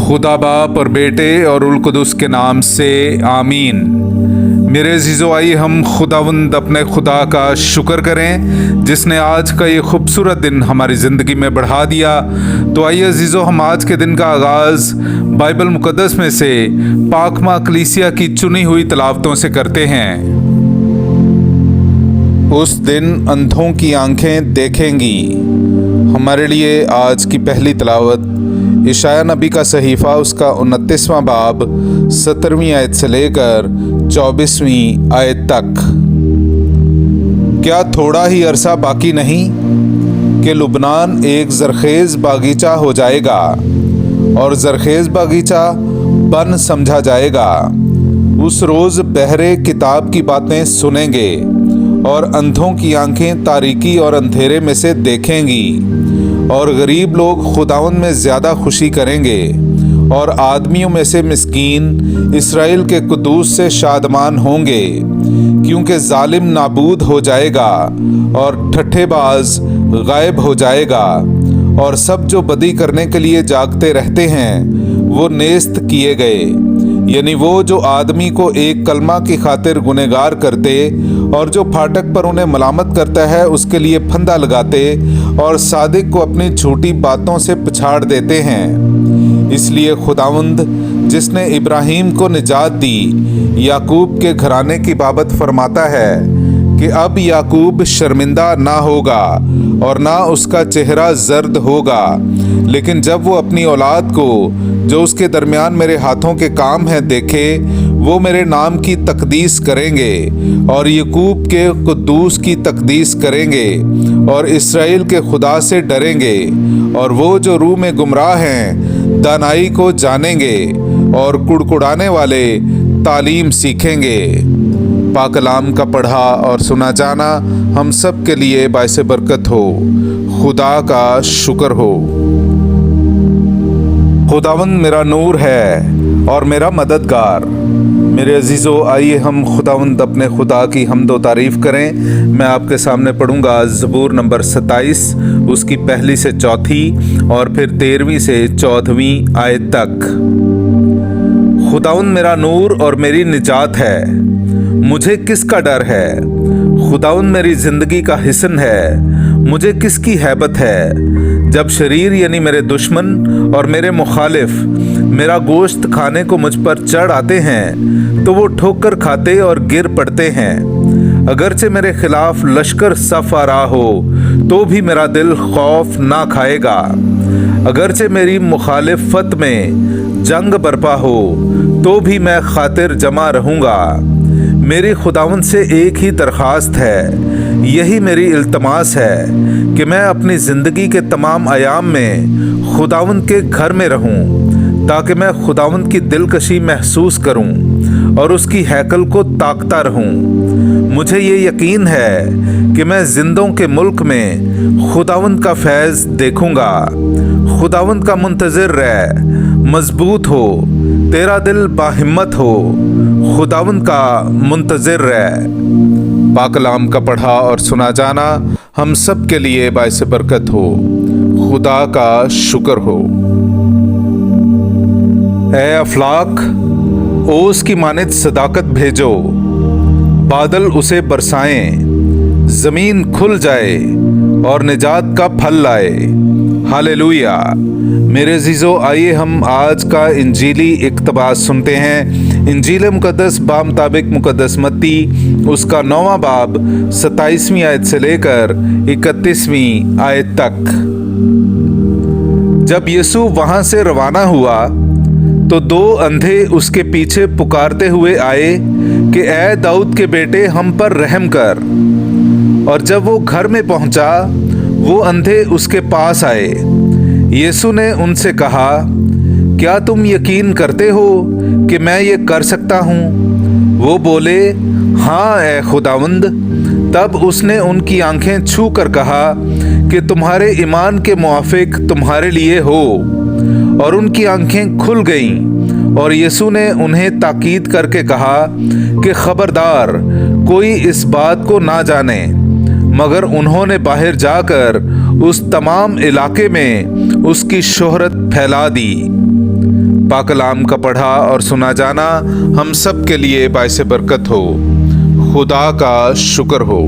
खुदा बाप और बेटे और उल कुदुस के नाम से आमीन। मेरे अजीज़ो, आइए हम खुदावंद अपने खुदा का शुक्र करें जिसने आज का ये खूबसूरत दिन हमारी ज़िंदगी में बढ़ा दिया। तो आइए अजीज़ो, हम आज के दिन का आगाज़ बाइबल मुक़द्दस में से पाकमा कलीसिया की चुनी हुई तलावतों से करते हैं। उस दिन अंधों की आंखें देखेंगी। हमारे लिए आज की पहली तलावत इशाया नबी का सहीफ़ा उसका 29वां बाब 17वीं आयत से लेकर 24वीं आयत तक। क्या थोड़ा ही अरसा बाकी नहीं कि लुबनान एक जरखेज़ बागीचा हो जाएगा और जरखेज़ बागीचा बन समझा जाएगा। उस रोज़ बहरे किताब की बातें सुनेंगे और अंधों की आंखें तारीकी और अंधेरे में से देखेंगी और गरीब लोग खुदावंद में ज़्यादा खुशी करेंगे और आदमियों में से मिस्कीन इसराइल के कुदूस से शादमान होंगे, क्योंकि जालिम नाबूद हो जाएगा और ठट्ठेबाज गायब हो जाएगा और सब जो बदी करने के लिए जागते रहते हैं वो नेस्त किए गए। यानी वो जो आदमी को एक कलमा की खातिर गुनहगार करते और जो फाटक पर उन्हें मलामत करता है उसके लिए फंदा लगाते और सादिक को अपनी झूठी बातों से पछाड़ देते हैं। इसलिए खुदावंद जिसने इब्राहीम को निजात दी याकूब के घराने की बाबत फरमाता है कि अब याकूब शर्मिंदा ना होगा और ना उसका चेहरा जर्द होगा, लेकिन जब वो अपनी औलाद को जो उसके दरमियान मेरे हाथों के काम हैं देखे, वो मेरे नाम की तकदीस करेंगे और याकूब के कुद्दूस की तकदीस करेंगे और इसराइल के खुदा से डरेंगे। और वो जो रूह में गुमराह हैं दानाई को जानेंगे और कुड़कुड़ाने वाले तालीम सीखेंगे। पाक कलाम का पढ़ा और सुना जाना हम सब के लिए बाइसे बरकत हो। खुदा का शुक्र हो। खुदावंद मेरा नूर है और मेरा मददगार। मेरे अजीज़ों, आइए हम खुदावंद अपने खुदा की हम्दो तारीफ़ करें। मैं आपके सामने पढ़ूंगा ज़बूर नंबर 27 उसकी पहली से चौथी और फिर 13वीं से 14वीं आयत तक। खुदावंद मेरा नूर और मेरी निजात है, मुझे किसका डर है। खुदावंद मेरी ज़िंदगी का हिस्न है, मुझे किसकी हैबत है। जब शरीर यानी मेरे दुश्मन और मेरे मुखालिफ मेरा गोश्त खाने को मुझ पर चढ़ आते हैं तो वो ठोकर खाते और गिर पड़ते हैं। अगरचे मेरे खिलाफ लश्कर सफ आ रहा हो तो भी मेरा दिल खौफ ना खाएगा। अगरचे मेरी मुखालिफत में जंग बरपा हो तो भी मैं खातिर जमा रहूँगा। मेरी खुदावंद से एक ही दरख्वास्त है, यही मेरी इल्तमास है कि मैं अपनी ज़िंदगी के तमाम अयाम में खुदावंद के घर में रहूं, ताकि मैं खुदावंद की दिलकशी महसूस करूं और उसकी हैकल को ताकता रहूं। मुझे ये यकीन है कि मैं जिंदों के मुल्क में खुदावंद का फैज़ देखूंगा। खुदावंद का मुंतज़िर रह, मजबूत हो, तेरा दिल बाहिम्मत हो, खुदावंद का मुंतज़िर रह। पाक कलाम का पढ़ा और सुना जाना हम सब के लिए बाइसे बरकत हो। खुदा का शुक्र हो। ऐ अफलाक, ओस की मानित सदाकत भेजो, बादल उसे बरसाएं, ज़मीन खुल जाए और निजात का फल लाए। हालेलुया। मेरे अजीज़ों, आइए हम आज का इंजीली इक़्तिबास सुनते हैं। इंजील मुक़द्दस बामुताबिक मुक़द्दस मत्ती उसका 9वां बाब 27वीं आयत से लेकर 31वीं आयत तक। जब यीशु वहाँ से रवाना हुआ तो 2 अंधे उसके पीछे पुकारते हुए आए कि ऐ दाऊद के बेटे, हम पर रहम कर। और जब वो घर में पहुंचा, वो अंधे उसके पास आए। यीशु ने उनसे कहा, क्या तुम यकीन करते हो कि मैं ये कर सकता हूँ? वो बोले, हाँ ए खुदावंद। तब उसने उनकी आंखें छू कर कहा कि तुम्हारे ईमान के मुआफिक तुम्हारे लिए हो। और उनकी आंखें खुल गईं और यीशु ने उन्हें ताकीद करके कहा कि खबरदार कोई इस बात को ना जाने। मगर उन्होंने बाहर जाकर उस तमाम इलाके में उसकी शोहरत फैला दी। پاک کلام کا پڑھا اور سنا جانا ہم سب کے لیے باعث برکت ہو۔ خدا کا شکر ہو۔